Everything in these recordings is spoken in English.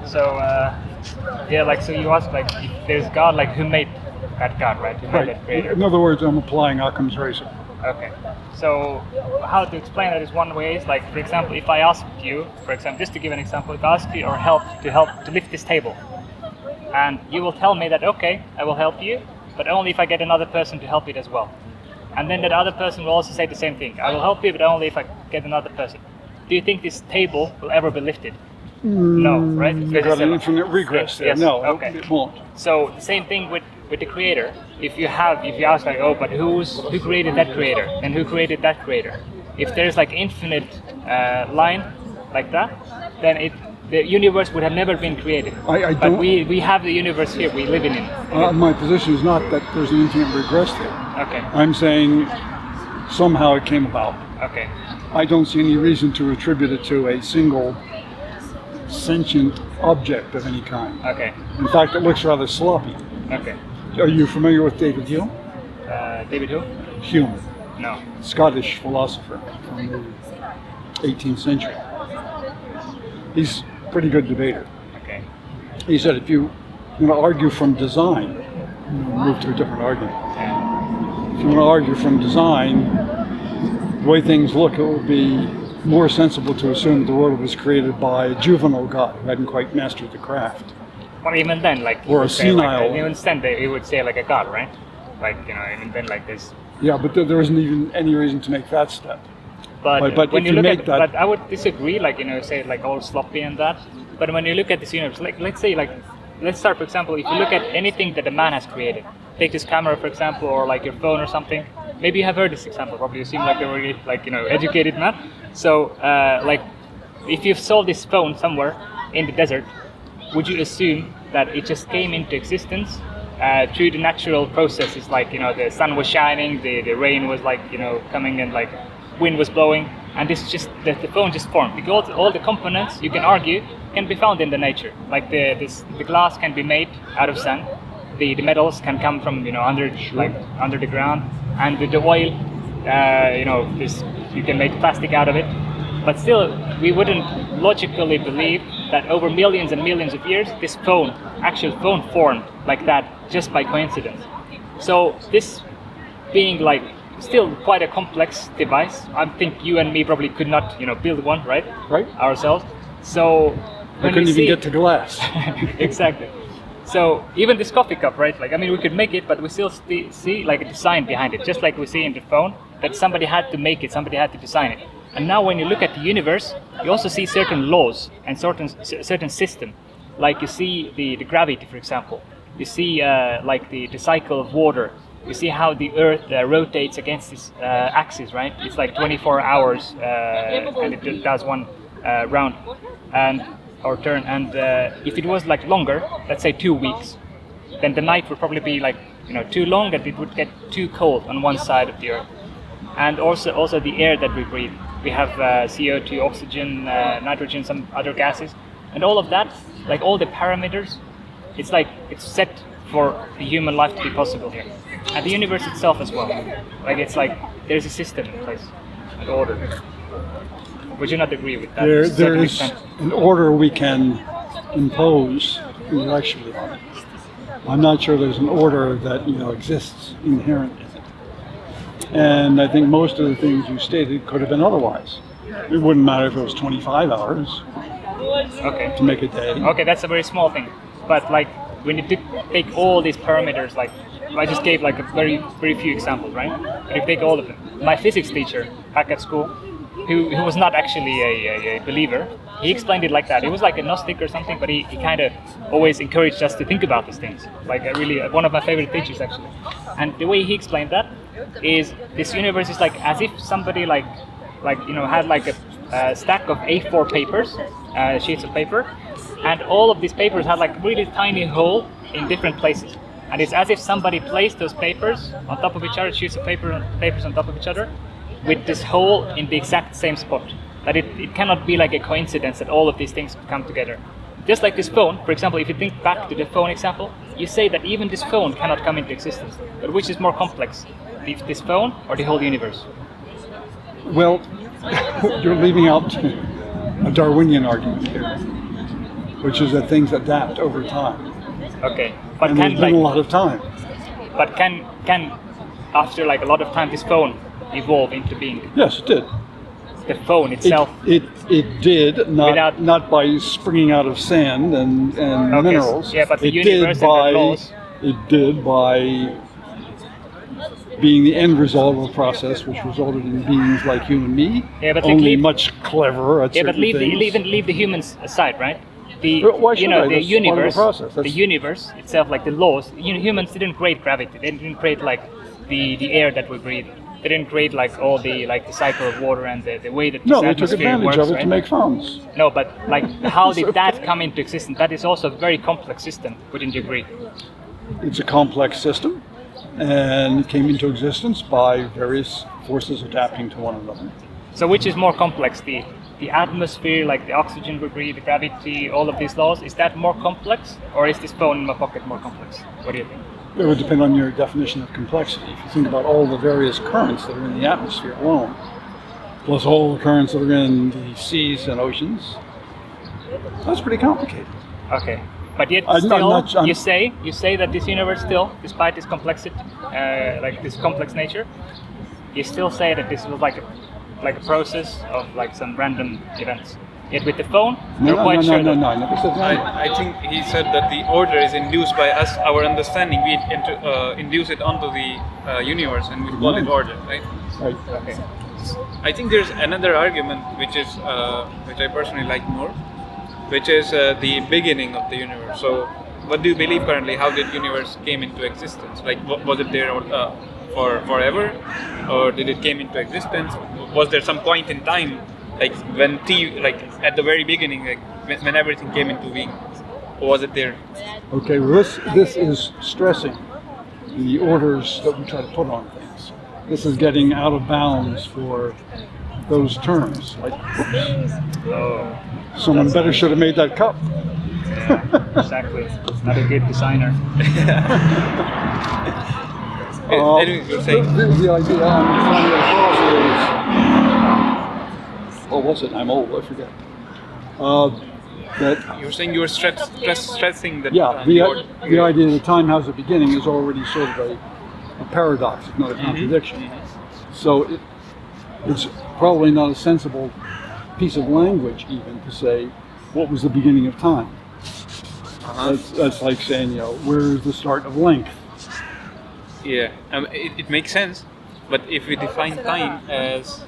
So yeah, like so you ask like if there's God, like who made that God, right? Who made that creator? In other words, I'm applying Occam's razor. Okay. So how to explain that is one way is like, for example, if I asked you, for example, just to give an example, if I ask you or help to lift this table, and you will tell me that okay, I will help you, but only if I get another person to help it as well. And then that other person will also say the same thing. I will help you, but only if I get another person. Do you think this table will ever be lifted? No, right? You've got an infinite regress there. Yes. No, Okay. it won't. So the same thing with the creator. If you ask like, oh, but who created that creator? And who created that creator? If there's like infinite line like that, then the universe would have never been created. But we have the universe here. We live in it. My position is not that there's an infinite regress there. Okay. I'm saying somehow it came about. Okay. I don't see any reason to attribute it to a single sentient object of any kind. Okay. In fact, it looks rather sloppy. Okay. Are you familiar with David Hume? David who? Hume, No. Scottish philosopher from the 18th century. He's a pretty good debater. Okay. He said if you want to argue from design, move to a different argument. Yeah. If you want to argue from design, the way things look, it would be more sensible to assume that the world was created by a juvenile god who hadn't quite mastered the craft. Or even then, like Or a senile. Like, even then, he would say like a god, right? Like even then, like this. Yeah, but there isn't even any reason to make that step. But when if you look make at, that, but I would disagree. Like say like all sloppy and that. But when you look at this universe, like let's start, for example, if you look at anything that a man has created, take this camera, for example, or like your phone or something. Maybe you have heard this example. Probably you seem like a really educated man. So like if you saw this phone somewhere in the desert, would you assume that it just came into existence through the natural processes? Like the sun was shining, the rain was like coming, and like wind was blowing, and this just the phone just formed because all the components, you can argue, can be found in the nature. Like the glass can be made out of sand, the metals can come from under the ground, and the oil, you can make plastic out of it. But still, we wouldn't logically believe that over millions and millions of years, this actual phone formed like that just by coincidence. So this being like still quite a complex device, I think you and me probably could not, build one, right? Right. Ourselves. So I couldn't even get to glass. Exactly. So even this coffee cup, right? Like, I mean, we could make it, but we still see like a design behind it, just like we see in the phone, that somebody had to make it, somebody had to design it. And now when you look at the universe, you also see certain laws and certain system. Like you see the gravity, for example. You see like the cycle of water. You see how the Earth rotates against this axis, right? It's like 24 hours and it does one round or turn. And if it was like longer, let's say 2 weeks, then the night would probably be like too long, that it would get too cold on one side of the Earth. And also the air that we breathe. We have CO2, oxygen, nitrogen, some other gases, and all of that, like all the parameters, it's set for the human life to be possible here, and the universe itself as well. Like it's like there's a system in place, an order. Would you not agree with that? There is an order we can impose intellectually on it. I'm not sure there's an order that exists inherent in it. And I think most of the things you stated could have been otherwise. It wouldn't matter if it was 25 hours to make a day. Okay, that's a very small thing. But like when you take all these parameters, like I just gave like a very few examples, right? But if you take all of them, my physics teacher back at school, who was not actually a believer, he explained it like that. He was like a Gnostic or something, but he kind of always encouraged us to think about these things. Like one of my favorite teachers actually. And the way he explained that is this universe is like as if somebody had like a stack of A4 papers, sheets of paper, and all of these papers had like really tiny hole in different places. And it's as if somebody placed those papers on top of each other, sheets of papers on top of each other, with this hole in the exact same spot. That it cannot be like a coincidence that all of these things come together. Just like this phone, for example, if you think back to the phone example, you say that even this phone cannot come into existence. But which is more complex, this phone or the whole universe? Well, you're leaving out a Darwinian argument here. which is that things adapt over time. Okay, but And can there's been like, a lot of time. but can after like a lot of time this phone evolve into being Yes, it did. the phone itself? It did, Without- not by springing out of sand and Okay, minerals. yeah, but the it universe did and the by laws. it did by being the end result of a process which resulted in beings like you and me, Yeah, but only leave- much cleverer at Yeah, but certain things. even leave the humans aside, right? The But why should you know I? the That's part of the universe, process. the That's- universe itself, like the laws. Humans didn't create gravity. They didn't create like the air that we breathe. They didn't create like all the like the cycle of water and the way that No, this they took atmosphere advantage works, of it right? to make phones. No, but like how did that come into existence? That is also a very complex system. Wouldn't you agree? It's a complex system, and it came into existence by various forces adapting to one another. So which is more complex, the atmosphere, like the oxygen we breathe, the gravity, all of these laws? Is that more complex, or is this phone in my pocket more complex? What do you think? It would depend on your definition of complexity. If you think about all the various currents that are in the atmosphere alone, plus all the currents that are in the seas and oceans, that's pretty complicated. Okay, but yet I'm still, not- you say that this universe still, despite this complexity, like this complex nature, you still say that this was like a process of like some random events. Yet with the phone, you're quite sure that I never said that. I think he said that the order is induced by us, our understanding. We induce it onto the universe, and we call it order, right? Right. okay. I think there's another argument which I personally like more, which is the beginning of the universe. So, what do you believe currently? How did universe came into existence? Like, was it there for forever, or did it came into existence? Was there some point in time, like when like at the very beginning, like when everything came into being, or was it there? Okay, well, this is stressing the orders that we try to put on things. This is getting out of bounds for those terms. Like, oops, Oh, someone better should have made that cup. yeah, exactly. Not a good designer. Anyway, you're saying. The idea I'm trying to get across is, what was it? I'm old, I forget. That You're saying you're stressing that. yeah, the idea that time has a beginning is already sort of a paradox, if not a contradiction. So it's probably not a sensible piece of language even to say what was the beginning of time. That's like saying, where's the start of length? Yeah, it makes sense. But if we define time as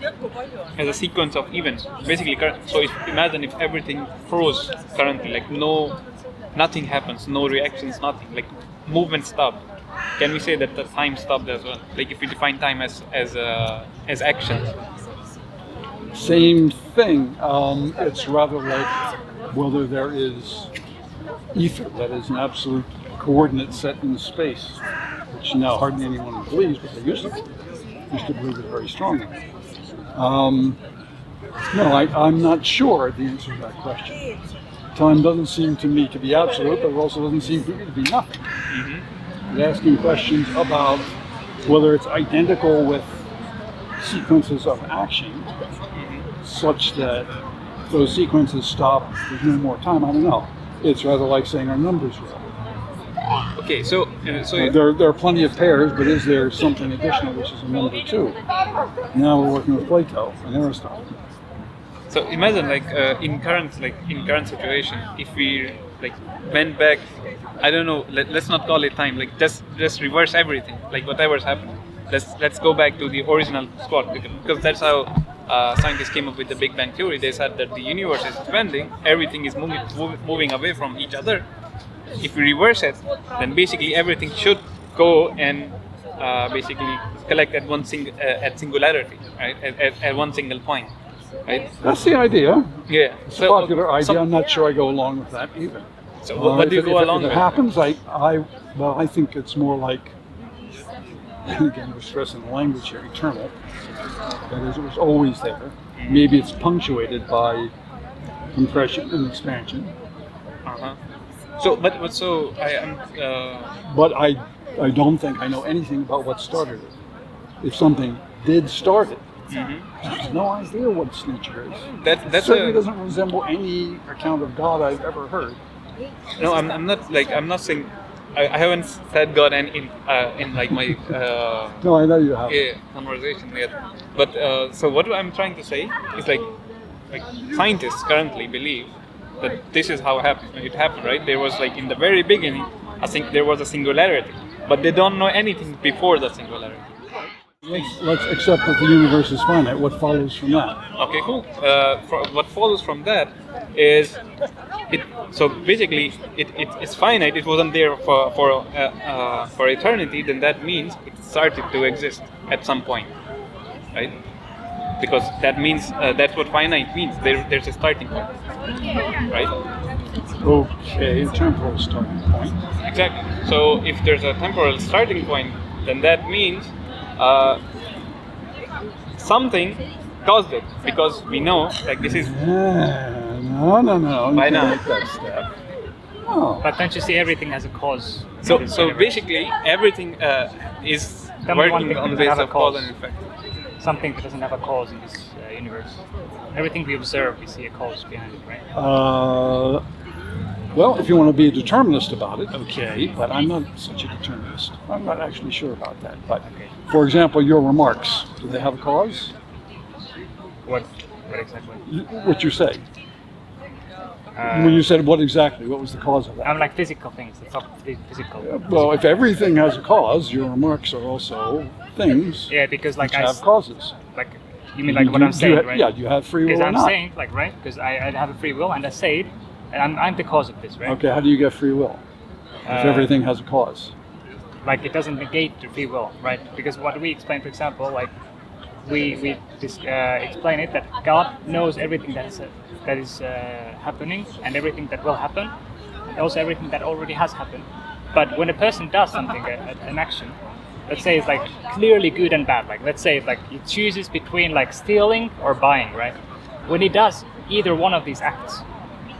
a sequence of events, basically, so imagine if everything froze currently, like nothing happens, no reactions, nothing, like movement stopped. Can we say that the time stopped as well? Like if we define time as action. Same thing. It's rather like whether there is ether, that is an absolute coordinate set in space, which now hardly anyone believes, but they used to believe it very strongly. No, I'm not sure the answer to that question. Time doesn't seem to me to be absolute, but it also doesn't seem to me to be nothing. It's asking questions about whether it's identical with sequences of action, such that those sequences stop, there's no more time. I don't know. It's rather like saying our numbers will. Okay, so There are plenty of pairs, but is there something additional which is a number two? Now we're working with Plato and Aristotle. So imagine in current situation, if we like went back, I don't know, let's not call it time, like just reverse everything, like whatever's happening. Let's go back to the original spot, because that's how scientists came up with the Big Bang Theory. They said that the universe is expanding, everything is moving away from each other. If we reverse it, then basically everything should go and basically collect at at singularity, right? At one single point, right? That's the idea. Yeah. It's a popular idea. I'm not sure I go along with that either. So what do you go along if with? it happens, I think it's more like, again, we're stressing the language here, eternal. That is, it was always there. Maybe it's punctuated by compression and expansion. But I don't think I know anything about what started it. If something did start it, I have no idea what its nature is. That's Certainly doesn't resemble any account of God I've ever heard. No, I'm not saying. I haven't said God and in like my No, I know you have. conversation yet. But so what I'm trying to say is like scientists currently believe that this is how it happened, right? There was like in the very beginning, I think there was a singularity, but they don't know anything before the singularity. Let's accept that the universe is finite. What follows from that? Okay, cool. What follows from that is it. So basically, it's finite. It wasn't there for eternity. Then that means it started to exist at some point, right? Because that means that's what finite means. There's a starting point, right? Okay, temporal starting point. Exactly. So if there's a temporal starting point, then that means something caused it, because we know like this is. No. You Why can't not? make that step. No. But don't you see everything has a cause? So in this so universe? basically everything is Tell me one working thing on the that basis have a of cause cause. and effect. Something that doesn't have a cause in this universe. Everything we observe, we see a cause behind it, right? Well, if you want to be a determinist about it, okay, but I'm not such a determinist. I'm not actually sure about that. But, Okay. for example, your remarks, do they have a cause? What exactly? What you say. When you said what exactly, what was the cause of that? I'm like physical things. It's all physical. Well, if everything has a cause, your remarks are also things Yeah, because like which have causes. like you mean like what I'm saying, right? Yeah, do you have free Because will or I'm not? saying like right, because I have a free will and I say it, and I'm the cause of this, right? Okay, how do you get free will? If everything has a cause. Like it doesn't negate the free will, right? Because what we explain, for example, like we explain it that God knows everything that is happening and everything that will happen, and also everything that already has happened. But when a person does something, an action, let's say it's like clearly good and bad. Like let's say like he chooses between like stealing or buying, right? When he does either one of these acts,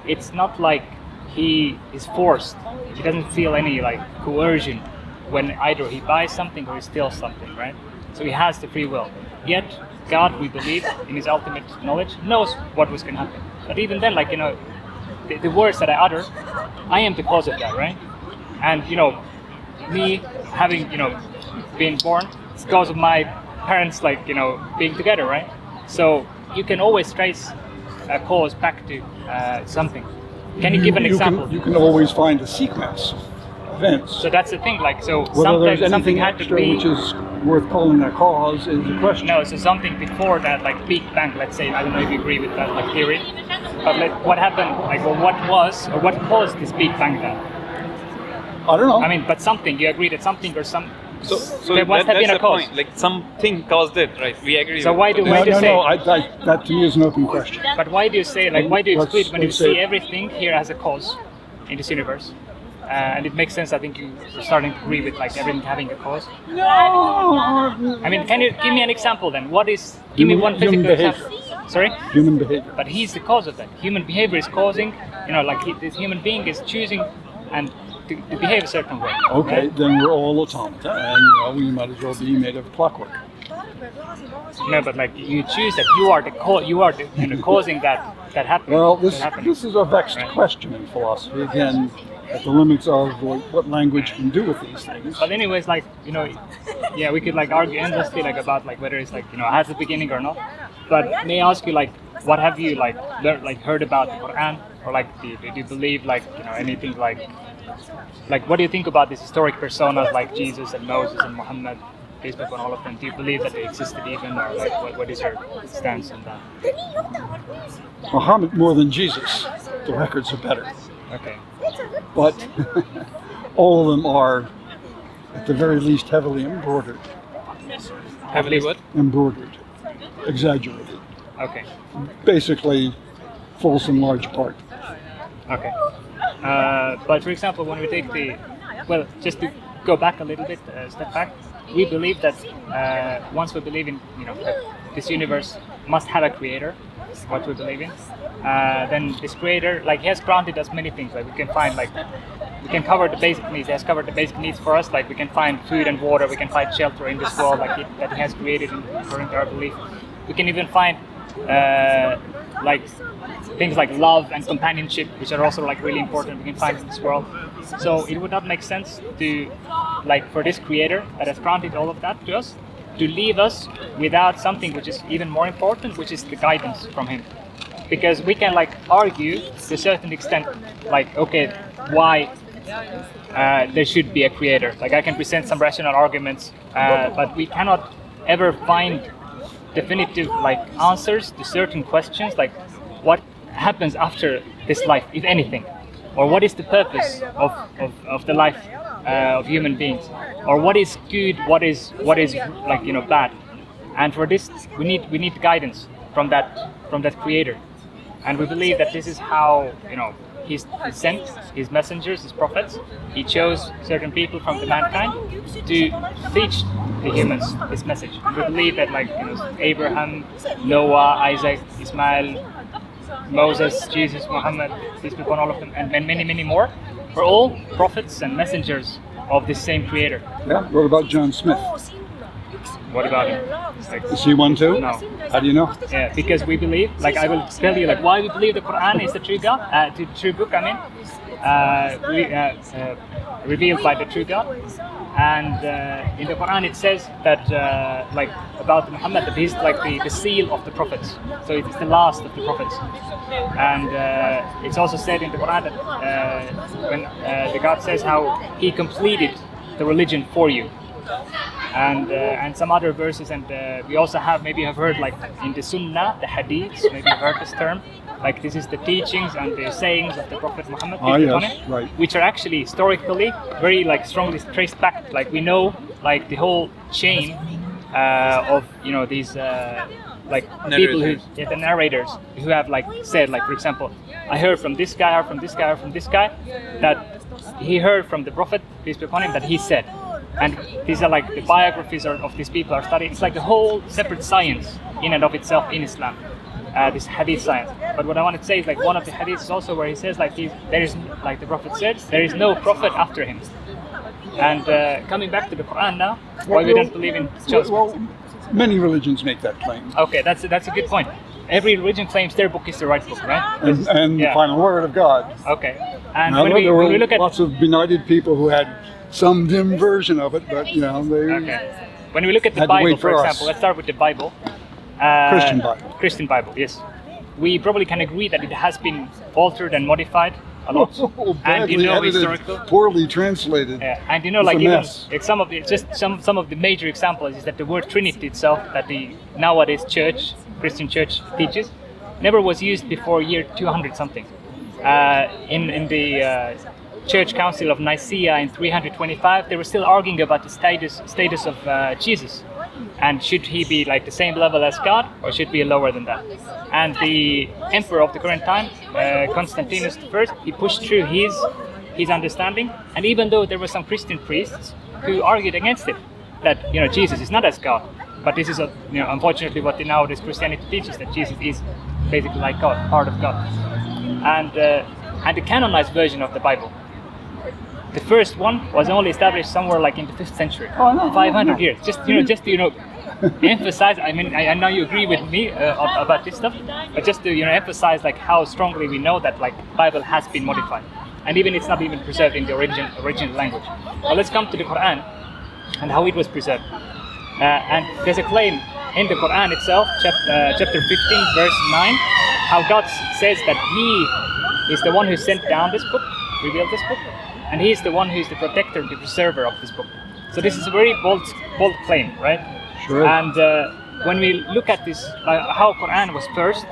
it's not like he is forced. He doesn't feel any like coercion when either he buys something or he steals something, right? So he has the free will. Yet God, we believe, in His ultimate knowledge, knows what was going to happen. But even then, like the words that I utter, I am the cause of that, right? And me having being born, it's because of my parents, like being together, right? So you can always trace a cause back to something. Can you give an example? You can always find a sequence of events. So that's the thing, like so. Whether there's Something anything had to extra be. which is worth calling a cause is the question. No, so something before that, like Big Bang, let's say. I don't know if you agree with that, like theory. But what happened? Like, well, what was or what caused this Big Bang then? I don't know. I mean, but something. You agree that something or some. So there must have that's been a the cause. point. Like something caused it, right? We agree. So with why do- this. why do you say- that to me is an open question. But why do you say like? Why do you Let's- exclude when you let's see say- everything here as a cause in this universe? And it makes sense. I think you're starting to agree with like everything having a cause. No. I mean, can you give me an example then? What is? Give me one Human physical behavior. example. Sorry. Human behavior. But he's the cause of that. Human behavior is causing, this human being is choosing and to behave a certain way. Okay, right? then we're all automata, and we might as well be made of clockwork. No, but like you choose that you are causing that happening. Well, that happening. this is a vexed Right. question in philosophy. Again, at the limits of what language can do with these things. But anyways, like yeah, we could like argue endlessly like about like whether it's like has a beginning or not. But may I ask you like what have you like learned, like heard about the Quran, or like do you believe like anything like what do you think about these historic personas like Jesus and Moses and Muhammad, Facebook and all of them? Do you believe that they existed even, or like what is your stance on that? Muhammad more than Jesus. The records are better. Okay. But all of them are, at the very least, heavily embroidered. Heavily what? Embroidered. Exaggerated. Okay. Basically, false in large part. Okay. But for example, when we take just to go back a little bit, step back, we believe that once we believe in, that this universe must have a creator, what we believe in, then this creator, like he has granted us many things, like we can find we can cover the basic needs. He has covered the basic needs for us, like we can find food and water, we can find shelter in this world, that he has created according to our belief. We can even find like things like love and companionship, which are also like really important we can find in this world. So it would not make sense to, like, for this creator that has granted all of that to us, to leave us without something which is even more important, which is the guidance from him. Because we can like argue to a certain extent, like, okay, why there should be a creator. Like I can present some rational arguments, but we cannot ever find definitive like answers to certain questions, like what happens after this life, if anything, or what is the purpose of the life of human beings, or what is good, what is like, you know, bad. And for this we need guidance from that creator. And we believe that this is how, you know, he sent his messengers, his prophets. He chose certain people from the mankind to teach the humans this message. We believe that, like, you know, Abraham, Noah, Isaac, Ismail, Moses, Jesus, Muhammad, peace be upon all of them, and many, many more, were all prophets and messengers of the same creator. Yeah. What about John Smith? What about him? Like, Is he one too? no. How do you know? Yeah, because we believe, like I will tell you, like why we believe the Quran is the true God, the true book. I mean, revealed by the true God. And in the Quran it says that, like about Muhammad, that he's like the seal of the prophets. So it's the last of the prophets. And it's also said in the Quran that when the God says how He completed the religion for you. And some other verses, and we also have, maybe you have heard, like in the Sunnah, the Hadiths, maybe you've heard this term, like this is the teachings and the sayings of the Prophet Muhammad, yes, right. which are actually historically very like strongly traced back. Like we know like the whole chain of, you know, these like people who, yeah, the narrators who have like said, like for example, I heard from this guy or from this guy or from this guy that he heard from the Prophet, peace be upon him, that he said. And these are like the biographies of these people are studied. It's like a whole separate science in and of itself in Islam, this hadith science. But what I want to say is, like, one of the hadiths is also where he says, like, there is, like the Prophet said, there is no prophet after him. And coming back to the Quran now, why we don't believe in John Smith. Well, many religions make that claim. Okay, that's a good point. Every religion claims their book is the right book, right? And yeah. the final word of God. Okay. And Now, when there were we look at lots of benighted people who had some dim version of it, but you know, they okay. When we look at the had to Bible, wait for for us. example, let's start with the Bible. Christian Bible. Christian Bible, yes. We probably can agree that it has been altered and modified a lot. And badly you know, edited, historical. poorly translated. Yeah. And you know, It's like a even mess. it's some of the, just some of the major examples is that the word Trinity itself, that the nowadays church, Christian church teaches, never was used before year 200 something. In the Church Council of Nicaea in 325, they were still arguing about the status of Jesus, and should he be like the same level as God, or should be lower than that? And the emperor of the current time, Constantinus I, he pushed through his understanding, and even though there were some Christian priests who argued against it, that, you know, Jesus is not as God, but this is you know, unfortunately what nowadays Christianity teaches, that Jesus is basically like God, part of God. And the canonized version of the Bible, the first one was only established somewhere like in the 5th century, 500 years. Just to emphasize. I mean, I know you agree with me about this stuff, but just to emphasize like how strongly we know that like Bible has been modified, and even it's not even preserved in the original language. Well, let's come to the Quran and how it was preserved. And there's a claim in the Quran itself, chapter 15, verse 9, how God says that He is the one who sent down this book, revealed this book, and He is the one who is the protector, the preserver of this book. So this is a very bold claim, right? Sure. And when we look at this, how Quran was first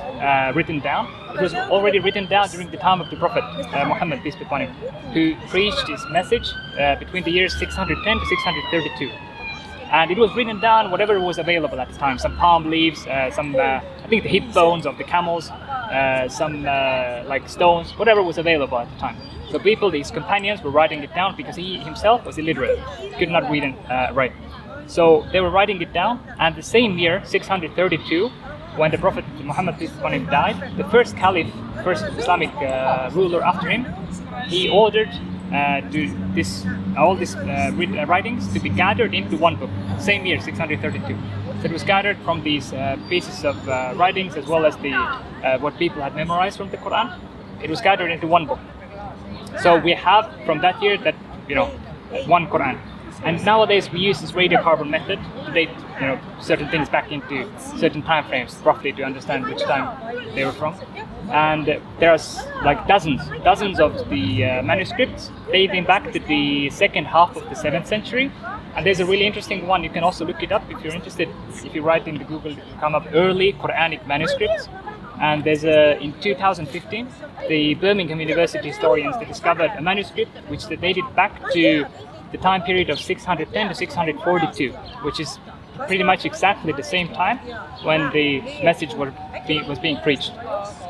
written down, it was already written down during the time of the Prophet Muhammad, peace be upon him, who preached his message between the years 610 to 632. And it was written down whatever was available at the time. Some palm leaves, some I think the hip bones of the camels, some like stones, whatever was available at the time. So people, his companions, were writing it down because he himself was illiterate, could not read and write. So they were writing it down, and the same year, 632, when the Prophet Muhammad died, the first caliph, first Islamic ruler after him, he ordered all these writings to be gathered into one book. Same year, 632. So it was gathered from these pieces of writings as well as the what people had memorized from the Quran. It was gathered into one book. So we have from that year that one Quran. And nowadays we use this radiocarbon method to date certain things back into certain time frames, roughly, to understand which time they were from. And there's like dozens of the manuscripts dating back to the second half of the 7th century. And there's a really interesting one. You can also look it up if you're interested. If you write into Google, it will come up early Quranic manuscripts. And there's in 2015, the Birmingham University historians, they discovered a manuscript which they dated back to the time period of 610 to 642, which is pretty much exactly the same time when the message was being preached.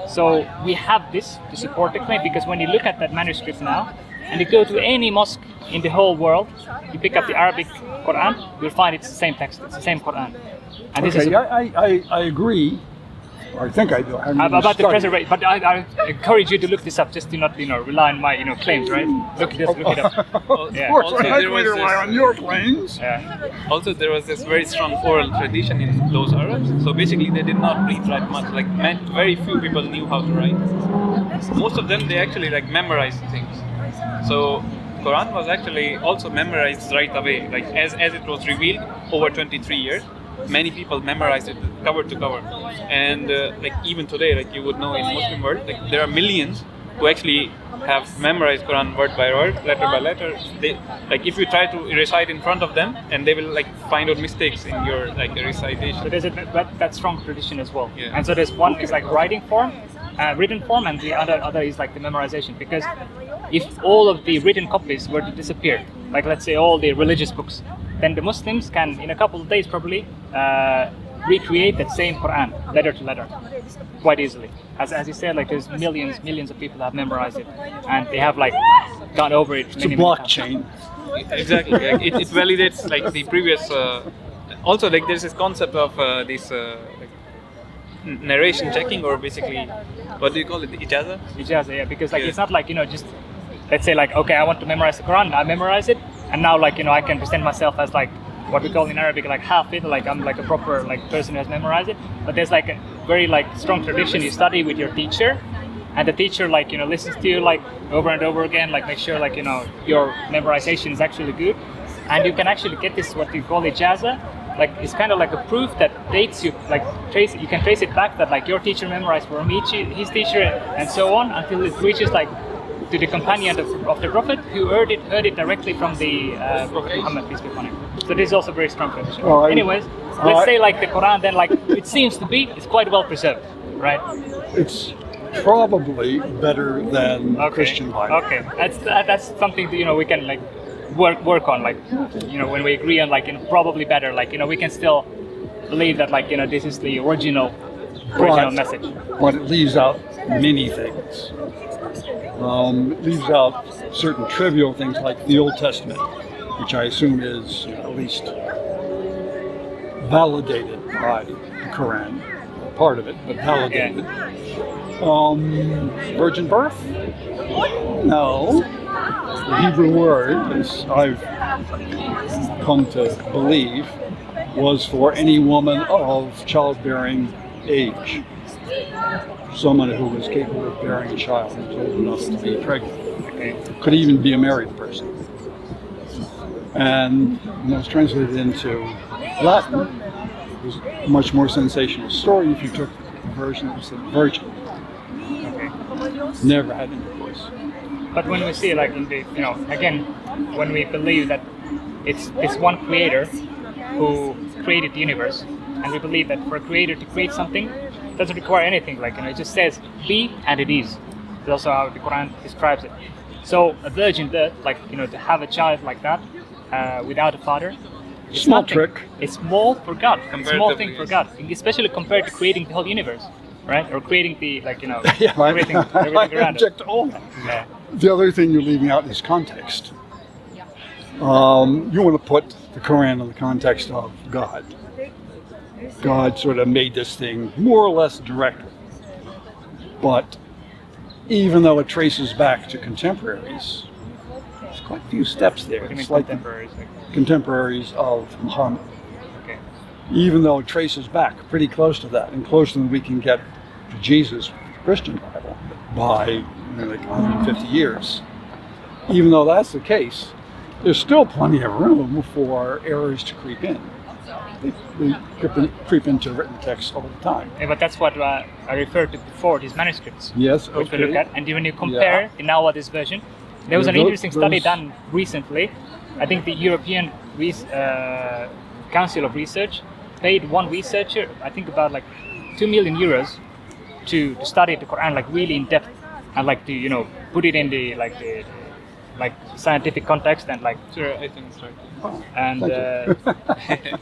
So we have this to support the claim, because when you look at that manuscript now, and you go to any mosque in the whole world, you pick up the Arabic Quran, you'll find it's the same text, it's the same Quran. And this is I agree. I think I do. About the preservation, but I encourage you to look this up, just to not rely on my claims, right? Look it up. Of course, I rely on your claims. Yeah. Also, there was this very strong oral tradition in those Arabs. So basically, they did not read write much. Like very few people knew how to write. Most of them, they actually memorized things. So Quran was actually also memorized right away. Like as it was revealed over 23 years. Many people memorized it cover to cover, and even today, you would know in Muslim world, there are millions who actually have memorized Quran word by word, letter by letter. They if you try to recite in front of them, and they will find out mistakes in your recitation. So there's that strong tradition as well. Yeah. And so there's one is writing form, written form, and the other is the memorization. Because if all of the written copies were to disappear, let's say all the religious books, then the Muslims can, in a couple of days probably, recreate that same Quran, letter to letter, quite easily. As you said, there's millions of people have memorized it, and they have gone over it. It's a blockchain. Exactly. It validates the previous. Also, there's this concept of this narration checking, or basically, what do you call it? Ijaza? Ijaza, yeah, because it's not just, let's say okay, I want to memorize the Quran, I memorize it, and now I can present myself as what we call in Arabic half-it, I'm a proper person who has memorized it. But there's a very strong tradition. You study with your teacher, and the teacher listens to you over and over again, make sure your memorization is actually good, and you can actually get this what you call ijaza. It's kind of a proof that dates you, you can trace it back that your teacher memorized from his teacher, and so on until it reaches to the companion of the Prophet, who heard it directly from the Prophet Muhammad, peace be upon him. So this is also very strong tradition. Anyways, let's say the Quran then it seems to be, it's quite well preserved, right? It's probably better than Christian Bible. Okay, that's something that, we can work on, when we agree on probably better, we can still believe that this is the original message. But it leaves out many things. It leaves out certain trivial things like the Old Testament, which I assume is at least validated by the Quran, part of it, but validated. Yeah. Virgin birth? No. The Hebrew word, as I've come to believe, was for any woman of childbearing age. Someone who was capable of bearing a child and old enough to be pregnant. Okay. Could even be a married person. And when it was translated into Latin, it was a much more sensational story if you took the version that said virgin. Okay. Never had any voice. But when we see in the, again, when we believe that it's this one creator who created the universe, and we believe that for a creator to create something, it doesn't require anything, it just says be and it is. That's also how the Quran describes it. So a virgin birth, to have a child like that, without a father, it's small nothing. trick. It's small for God. It's a small thing for God, especially compared to creating the whole universe, right? Or creating the everything I around object it. to all that. Yeah. The other thing you're leaving out is context. You want to put the Quran in the context of God. God sort of made this thing more or less directly. But even though it traces back to contemporaries, there's quite a few steps there. What do you mean It's like contemporaries? contemporaries of Muhammad. Okay. even though it traces back pretty close to that, and closer than we can get to Jesus' Christian Bible by like 150 years. Even though that's the case, there's still plenty of room for errors to creep in. They creep into written text all the time. Yeah, but that's what I referred to before, these manuscripts. Yes, Which we okay. look at. And when you compare the nowadays version, there was an interesting study done recently. I think the European Council of Research paid one researcher, I think about like 2 million euros to study the Quran like really in depth and like to, you know, put it in the scientific context and like Sure, I think it's right. Oh, and thank you.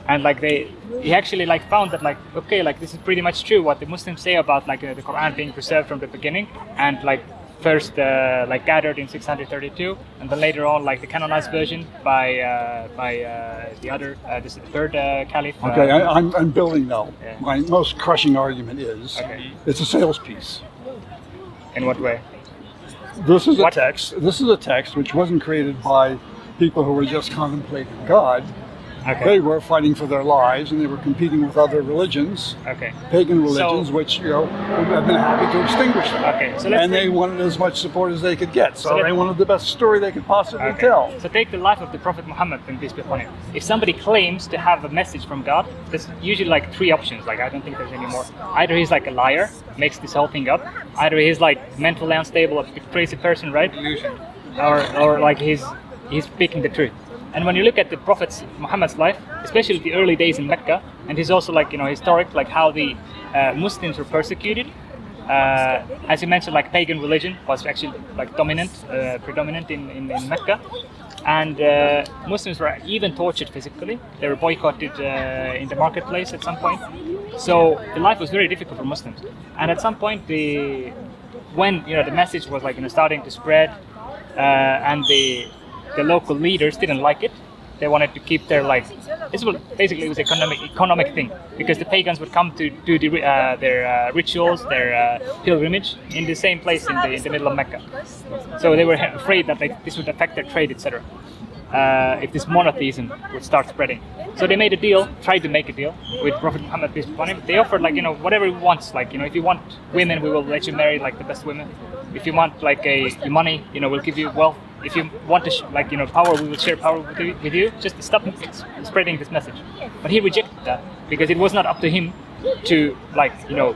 and like he actually like found that like, okay, like this is pretty much true what the Muslims say about like the Quran being preserved from the beginning, and like first like gathered in 632 and then later on like the canonized version by the other this third caliph. Okay, I'm building now. Yeah. My most crushing argument is Okay. it's a sales piece. In what way? This is a What? text. This is a text which wasn't created by people who were just contemplating God. Okay. They were fighting for their lives, and they were competing with other religions, Okay. pagan religions, So- which would have been happy to extinguish them. Okay. So let's And they take- wanted as much support as they could get. So So they wanted the best story they could possibly Okay. tell. So take the life of the Prophet Muhammad and peace be upon him. If somebody claims to have a message from God, there's usually like three options. Like I don't think there's any more. Either he's like a liar, makes this whole thing up. Either he's like mentally unstable, a crazy person, right? Illusion. Or like he's speaking the truth. And when you look at the Prophet Muhammad's life, especially the early days in Mecca, and he's also like, you know, historic, like how the Muslims were persecuted. As you mentioned, like pagan religion was actually like predominant in Mecca, and Muslims were even tortured physically. They were boycotted in the marketplace at some point. So the life was very difficult for Muslims. And at some point, when you know the message was like, you know, starting to spread, and the local leaders didn't like it. They wanted to keep their like this was basically it was economic thing, because the pagans would come to do their rituals, their pilgrimage in the same place in the middle of Mecca. So they were afraid that like this would affect their trade, etc. If this monotheism would start spreading. So they made a deal, tried to make a deal with Prophet Muhammad peace be upon him. They offered like, you know, whatever he wants, like, you know, if you want women, we will let you marry like the best women. If you want like a money, you know, we'll give you wealth. If you want to like, you know, power, we will share power with you. Just to stop spreading this message. But he rejected that because it was not up to him to like, you know,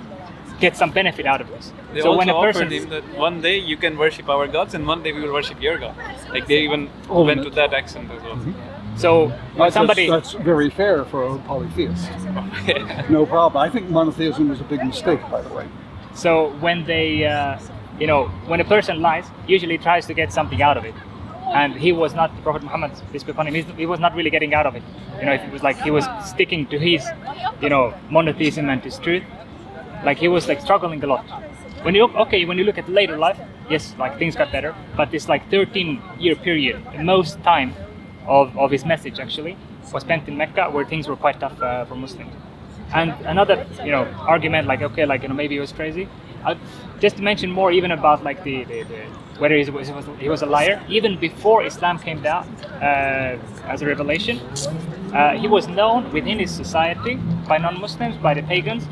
get some benefit out of this. They So also when a person offered him that one day you can worship our gods and one day we will worship your God. Like they even Oh, went no. to that accent as well. so when somebody That's very fair for a polytheist. No problem. I think monotheism was a big mistake, by the way. So when they, you know, when a person lies, usually tries to get something out of it, and he was not, the Prophet Muhammad, peace be upon him, he was not really getting out of it. You know, it was like he was sticking to his, you know, monotheism and his truth. Like he was like struggling a lot. When you look at later life, yes, like things got better, but this like 13-year period, the most time of his message actually was spent in Mecca, where things were quite tough for Muslims. And another, you know, argument like, okay, like, you know, maybe he was crazy. Just to mention more even about like the whether he was a liar. Even before Islam came down as a revelation, he was known within his society by non-Muslims, by the pagans,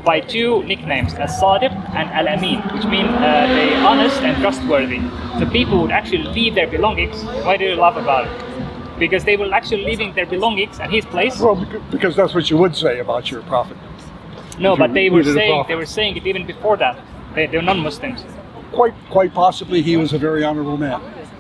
by two nicknames, As-Sadiq and Al-Amin, which mean the honest and trustworthy. So people would actually leave their belongings. Why do you laugh about it? Because they were actually leaving their belongings at his place. Well, because that's what you would say about your prophet. No, If but you they were needed a saying prophet. it even before that. They were non-Muslims. Quite possibly, he was a very honorable man.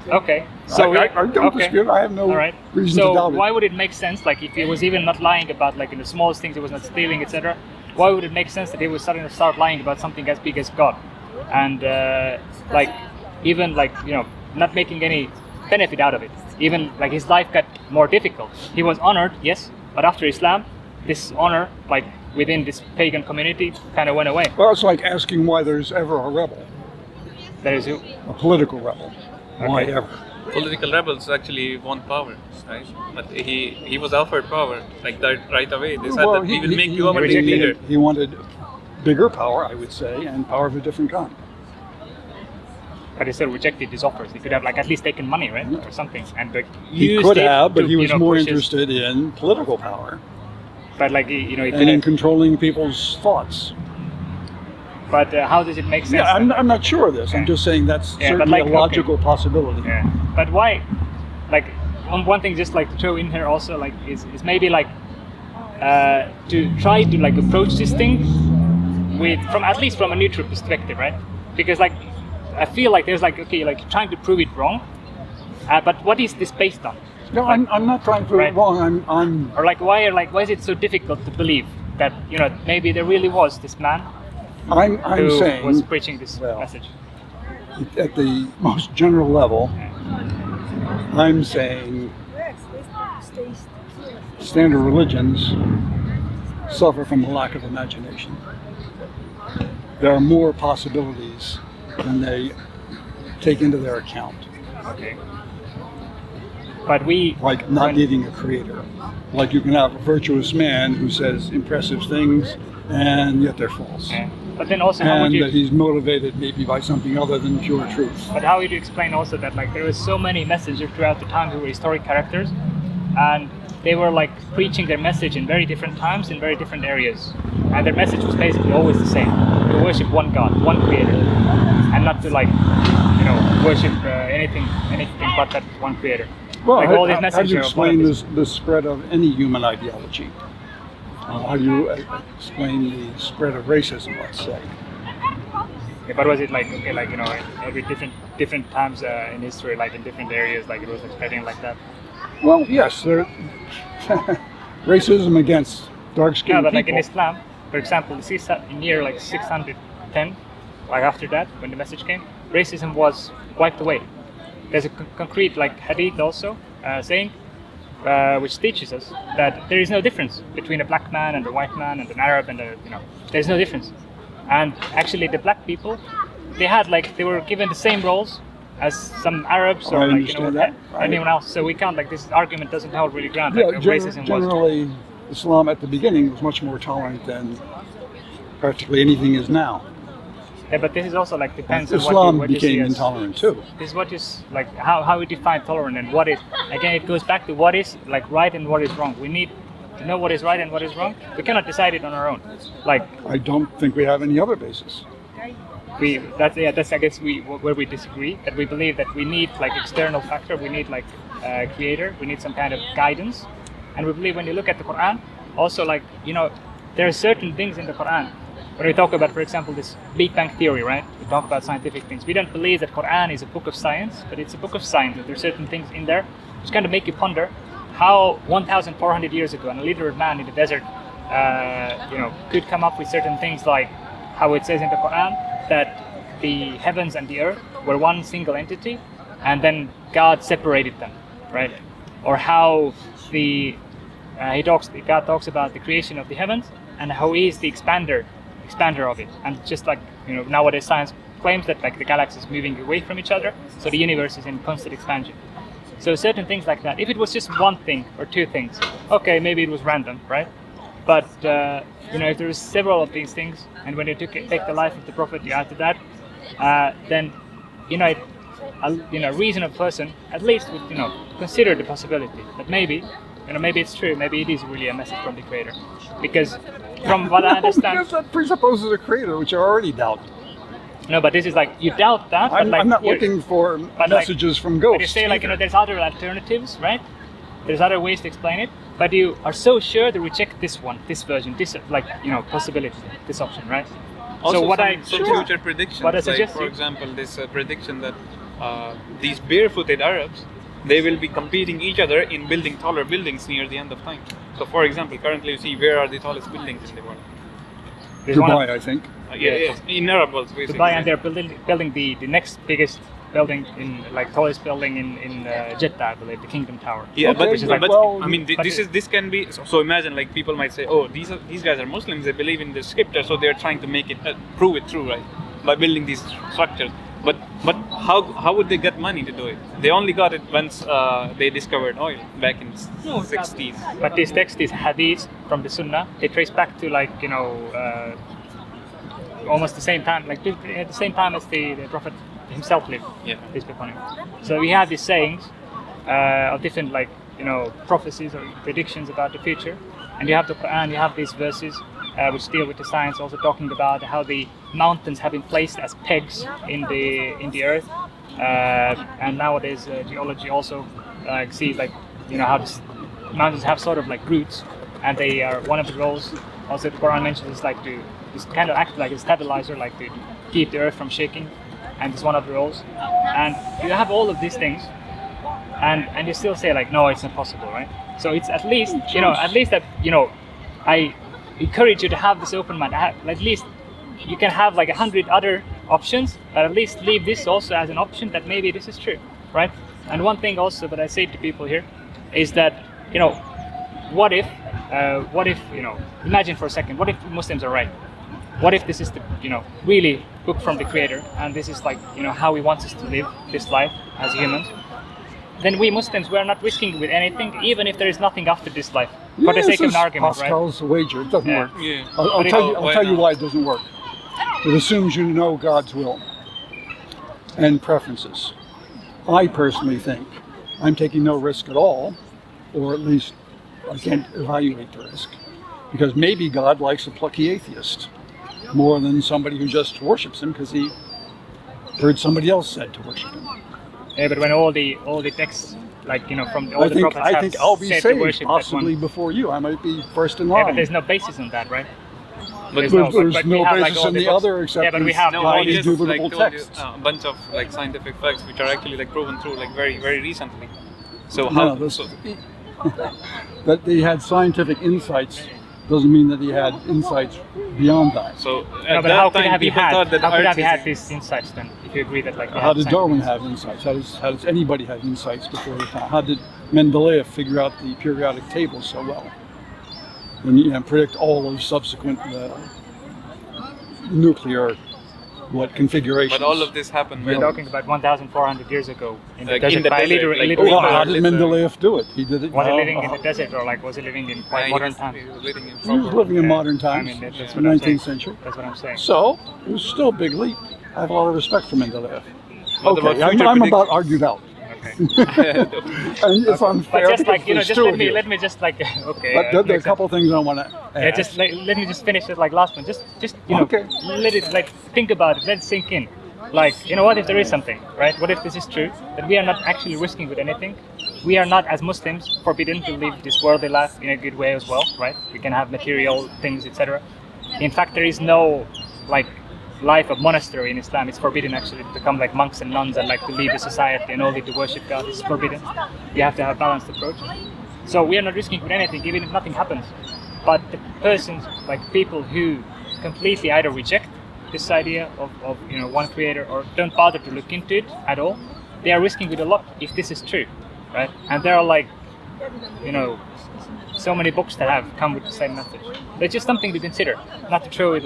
Okay. So I don't dispute. I have no All right. reason So to doubt it. why would it make sense? Like if he was even not lying about like in the smallest things, he was not stealing, etc. Why would it make sense that he was starting to start lying about something as big as God, and like even like, you know, not making any benefit out of it? Even like his life got more difficult. He was honored, yes, but after Islam, this honor like within this pagan community kind of went away. Well, it's like asking why there's ever a rebel, That is who. a political rebel. Why Okay. ever? Political rebels actually want power, right? But he was offered power like that right away. They said Well, that we will make you our rejected leader. He wanted bigger power, I would say, and power of a different kind. But he still rejected his offers. He could have like at least taken money, right, or something, and like He used could it have, but to, he was you know, more push his- interested in political power. But like he and in couldn't. controlling people's thoughts. But how does it make sense? Yeah, then? I'm not sure of this. I'm just saying that's Yeah, but certainly like, a logical possibility. Yeah. But why? Like one thing, just like to throw in here also, like is maybe like to try to like approach this thing with from at least from a neutral perspective, right? Because like I feel like there's like okay, like trying to prove it wrong, but what is this based on? No, Like, I'm not trying to prove right. it wrong. I'm or like why is it so difficult to believe that maybe there really was this man who saying was preaching this well, message? at the most general level, I'm saying standard religions suffer from a lack of imagination. There are more possibilities than they take into their account. Okay. But Like not needing a creator. Like you can have a virtuous man who says impressive things and yet they're false. Yeah. But then also, how would And you? that he's motivated maybe by something other than pure truth. But how would you explain also that like there was so many messengers throughout the time who were historic characters, and they were like preaching their message in very different times in very different areas, and their message was basically always the same: to worship one God, one Creator, and not to like worship anything but that one Creator. Well, like all these how do messages you are one of explain these. the spread of any human ideology? How do you explain the spread of racism, let's say? Yeah, but was it like okay, like every different times in history, like in different areas, like it was spreading like that? Well, yes, there racism against dark-skinned Yeah, but people. like in Islam, for example, in year like 610, like after that, when the message came, racism was wiped away. There's a concrete like hadith also saying, which teaches us that there is no difference between a black man and a white man and an Arab and there's no difference. And actually, the black people, they were given the same roles as some Arabs or I like understand that. anyone else. So we can't like this argument doesn't hold really ground. Yeah, Like racism was. generally, Islam at the beginning was much more tolerant than practically anything is now. Yeah, but this is also like depends on Islam what you see became as. intolerant too. This is what is like how we define tolerant and what is again it goes back to what is like right and what is wrong. We need to know what is right and what is wrong. We cannot decide it on our own. Like I don't think we have any other basis. that's I guess where we disagree. That we believe that we need like external factor. We need like creator. We need some kind of guidance. And we believe when you look at the Quran, also like there are certain things in the Quran. When we talk about, for example, this Big Bang theory, right? We talk about scientific things. We don't believe that Quran is a book of science, but it's a book of science. There are certain things in there which kind of make you ponder how 1,400 years ago, an illiterate man in the desert, could come up with certain things like how it says in the Quran that the heavens and the earth were one single entity, and then God separated them, right? Or how God talks about the creation of the heavens and how He is the expander of it, and just like nowadays science claims that like the galaxy is moving away from each other, so the universe is in constant expansion. So certain things like that, if it was just one thing or two things, okay, maybe it was random, right? But if there was several of these things, and when you take the life of the prophet, you add to that, then a reasonable person at least would consider the possibility that maybe it's true, maybe it is really a message from the Creator, because from what I understand, Because that presupposes a creator, which I already doubt. no, but this is like you doubt that. But I'm not looking for messages from ghosts. But you say like either. there's other alternatives, right? There's other ways to explain it, but you are so sure to reject this one, this version, this possibility, this option, right? Also, so what some future predictions, what I like suggest for you- example, this prediction that these barefooted Arabs, they will be competing each other in building taller buildings near the end of time. So, for example, currently you see where are the tallest buildings in the world? there's one Dubai, I think. In Arab world, basically. Dubai, and they're building the next biggest building tallest building in Jeddah, I believe, the Kingdom Tower. Yeah, Okay, but well, I mean, this can be. So imagine like people might say, oh, these guys are Muslims. They believe in the scripture, so they're trying to make it prove it true, right? By building these structures. But how would they get money to do it? They only got it once they discovered oil back in the 60s. But this text, these hadiths from the Sunnah, they trace back to almost the same time, like at the same time as the Prophet himself lived. Yeah. Peace be upon him. So we have these sayings of different prophecies or predictions about the future, and you have the Quran, you have these verses which deal with the science, also talking about how the mountains have been placed as pegs in the earth, and nowadays geology also sees like how this mountains have sort of like roots, and they are one of the roles. Also, the Quran mentions is like to just kind of act like a stabilizer, like to keep the earth from shaking, and it's one of the roles. And you have all of these things, and you still say like, no, it's impossible, right? So it's at least that I encourage you to have this open mind. At least you can have like 100 other options, but at least leave this also as an option that maybe this is true, right? And one thing also that I say to people here is that what if imagine for a second, what if Muslims are right? What if this is the really book from the Creator, and this is like how He wants us to live this life as humans? Then we Muslims, we are not risking with anything, even if there is nothing after this life, for the sake of an argument, Pascal's wager. It doesn't work. Yeah. I'll tell you why it doesn't work. It assumes you know God's will and preferences. I personally think I'm taking no risk at all, or at least I can't evaluate the risk, because maybe God likes a plucky atheist more than somebody who just worships Him because he heard somebody else said to worship Him. Yeah, but when all the texts, from all the prophets I think I'll be said to saved worship possibly that one. before you. I might be first in line. Yeah, but there's no basis on that, right? There's but no we have, basis all in the books. other except Yeah, but we have No, all I these just indubitable told you texts. a bunch of scientific facts which are actually proven true very very recently. So No, how? this- that they had scientific insights doesn't mean that he had insights beyond that. So No, at but how that could time have he people had? thought that How could Earth have he is- had these insights then? If you agree that How did scientific Darwin insights? have insights? How does anybody have insights before the time? How did Mendeleev figure out the periodic table so well and predict all of subsequent nuclear configurations? But all of this happened We're when talking about 1,400 years ago in the Like, desert. in the by desert, literally, like, literally oh, How birds. did Mendeleev do it? He did it. Was he no, living in the desert, or was he living in quite he modern was- times? he was living in He was proper- living in Yeah. modern times, I mean, that's the what I'm saying. 19th century. That's what I'm saying. So it was still a big leap. I have a lot of respect for Mendeleev. What Okay, about future I'm about predictions? argued out, Okay. and it's unfair. But just like because just there's two let of me you. okay. But there are a makes couple things I want to sense. add. Yeah, just let me just finish it like last one. Just Okay. let it think about it. Let it sink in. What if there is something, right? What if this is true? That we are not actually risking with anything. We are not, as Muslims, forbidden to live this worldly life in a good way as well, right? We can have material things, etc. In fact, there is no life of monastery in Islam. It's forbidden actually to become like monks and nuns and to lead the society and only to worship God. It's forbidden. You have to have a balanced approach. So we are not risking with anything, even if nothing happens. But the persons, people who completely either reject this idea of one creator or don't bother to look into it at all, they are risking with a lot if this is true, right? And there are so many books that have come with the same message. It's just something to consider, not to throw it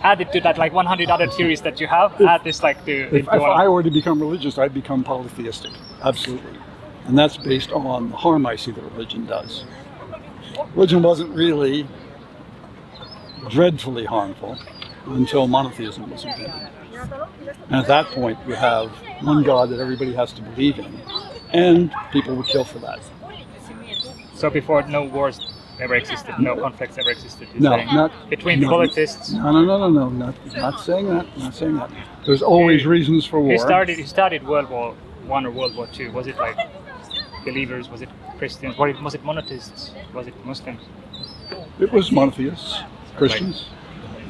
add it to that 100 other theories that you have. Add this If I were to become religious, I'd become polytheistic, absolutely. And that's based on the harm I see that religion does. Religion wasn't really dreadfully harmful until monotheism was invented. And at that point, you have one God that everybody has to believe in, and people would kill for that. So before, no wars ever existed, no conflicts ever existed. No, saying? not Between the polytheists. No, not saying that. Not saying that. There's always reasons for war. Who started World War I or World War II? Was it believers? Was it Christians? Was it monotheists? Was it Muslims? It was monotheists, Christians.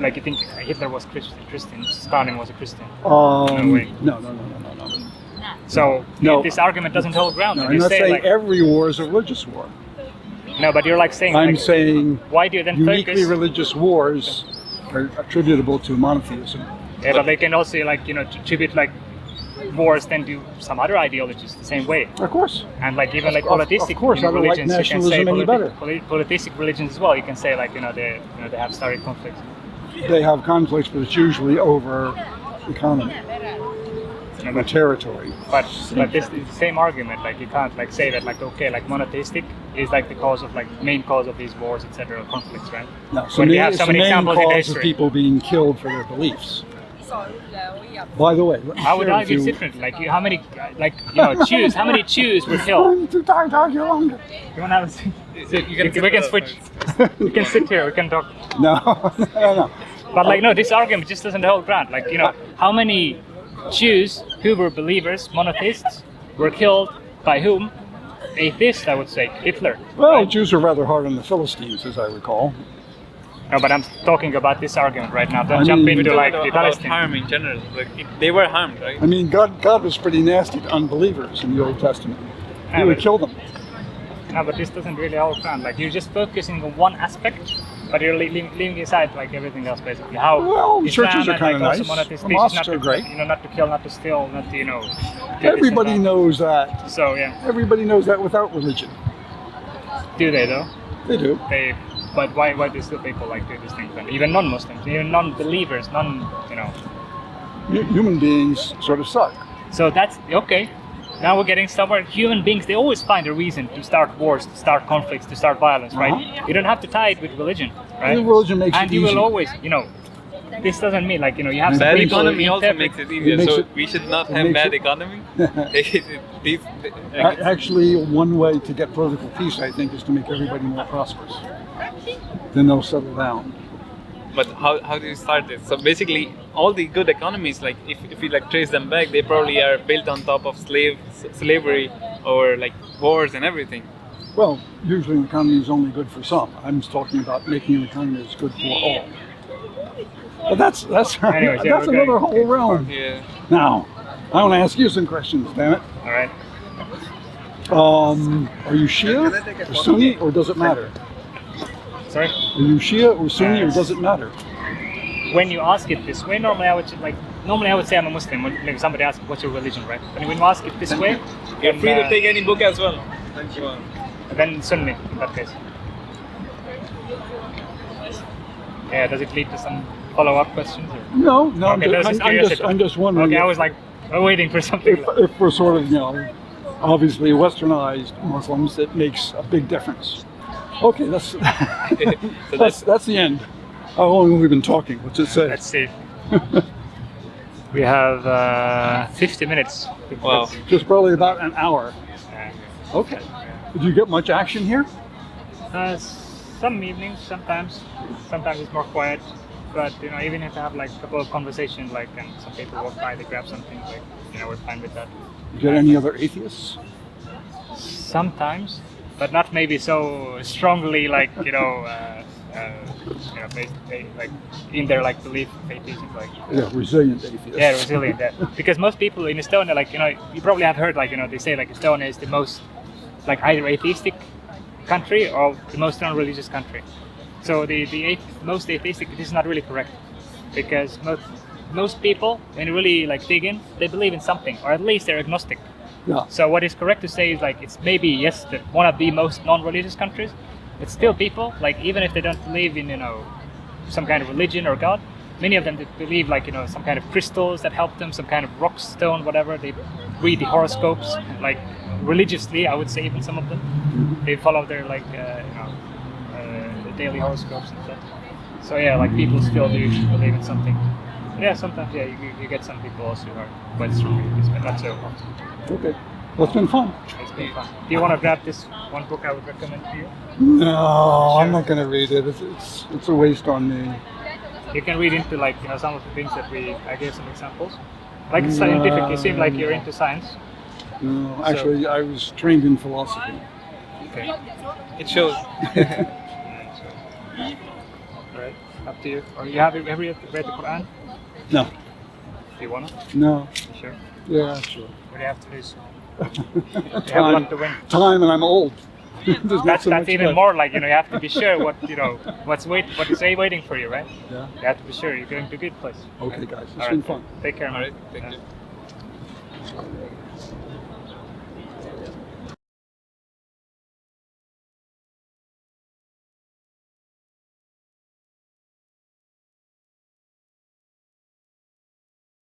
You think Hitler was Christian, Stalin was a Christian? No, way. No. So No. this argument doesn't hold ground. No, when I'm you not say saying every war is a religious war. no, but you're saying. I'm saying why do you then uniquely focus? religious wars are attributable to monotheism. Yeah, but they can also attribute wars then to some other ideologies the same way. Of course. And even Of polytheistic course, I don't like religions, you can say nationalism any better. polytheistic religions as well. You can say they have started conflicts. They have conflicts, but it's usually over economy No, or but, territory. but this is the same argument. You can't say that monotheistic is the main cause of these wars, etc. conflicts, right? No, When we have it's so the many main examples in cause of history. people being killed for their beliefs. By the way, let me I would share with argue it's you- different. Like how many, Jews? How many Jews were killed? I'm too tired to argue longer. You want to have a sit? You We can switch. We can sit here. We can talk. No, no. But like no, this argument just doesn't hold ground. Like how many Jews who were believers, monotheists, were killed by whom? Atheists, I would say. Hitler. Well, right? Jews are rather hard on the Philistines, as I recall. No, but I'm talking about this argument right now. Don't I jump mean- into like about the Palestine. harm in general. Like they were harmed, right? I mean, God was pretty nasty to unbelievers in the Old Testament. He Yeah, would but- kill them. No, but this doesn't really hold ground. Like you're just focusing on one aspect, but you're leaving aside like everything else basically. How Well, Islam churches are and, kind of also nice. monotheist The teaches mosques not are to, great. not to kill, not to steal, not to do this Everybody and that. knows that. So yeah, Everybody knows that without religion. do they though? They do. But why do still people like do these things? And even non-Muslims, even non-believers, Human beings sort of suck. So that's okay. Now we're getting somewhere. Human beings, they always find a reason to start wars, to start conflicts, to start violence, right? You don't have to tie it with religion, right? And religion makes and it you easy. will always, this doesn't mean like, you have Bad some people economy who also interpret- makes it easier. makes So it- we should not it have makes bad it- economy. Actually, one way to get political peace, I think, is to make everybody more prosperous. Then they'll settle down. But how do you start this? So basically, all the good economies, like if you like trace them back, they probably are built on top of slavery or like wars and everything. Well, usually an economy is only good for some. I'm talking about making an economy that's good for all. But that's Anyways, yeah, that's we're another going- whole realm. Yeah. Now, I want to ask you some questions, damn it. All right. Are you Shia or Sunni, or does it matter? Sorry. Are you Shia or Sunni, or does it matter? When you ask it this way, normally I would say I'm a Muslim. When somebody asks what's your religion, right? When you ask it this way, You're then, free to take any book as well. then Sunni in that case. Yeah. Does it lead to some follow-up questions? Or? No, Okay, that's just curiosity. I'm just wondering. Okay, I if- was like waiting for something. if we're sort of, obviously westernized Muslims, it makes a big difference. Okay, So that's the end. How long have we been talking? What's it say? Let's see. We have 50 minutes. Wow. Just probably about an hour. Uh, Okay. Did you get much action here? Some evenings, sometimes it's more quiet. But even if I have like a couple of conversations, like and some people walk by, they grab something, like we're fine with that. You get any other atheists? Sometimes, but not maybe so strongly, like based like in their like belief atheism, like Yeah, resilient atheists. yeah, resilient. Yeah. Because most people in Estonia, like you probably have heard, like they say like Estonia is the most like either atheistic country or the most non-religious country. So the most atheistic, this is not really correct, because most people, when you really like dig in, they believe in something, or at least they're agnostic. Yeah. So what is correct to say is like it's maybe yes one of the most non-religious countries, but still people, like even if they don't believe in some kind of religion or God, many of them they believe like some kind of crystals that help them, some kind of rock stone, whatever. They read the horoscopes like religiously, I would say. Even some of them, they follow their like the daily horoscopes and stuff. So yeah, like people still do believe in something. Yeah, sometimes you get some people also who are quite strong atheists, but not so often. Okay. Well, it's been fun. It's been fun. Do you want to grab this one book I would recommend to you? No, I'm not going to read it. It's a waste on me. You can read into like some of the things that I gave some examples. Like it's scientific. You seem like you're into science. No, actually, I was trained in philosophy. Okay. It shows. Alright. Up to you. Or have you read the Quran? No. Do you wanna? No. You sure? Yeah, sure. What do you have to lose? You have a lot to win. Time, and I'm old. There's not That's so much even left. more like you have to be sure what what's waiting for you, right? Yeah. You have to be sure you're going to a good place. Okay, guys. It's All been right. fun. Take care, man. All right. Thank you.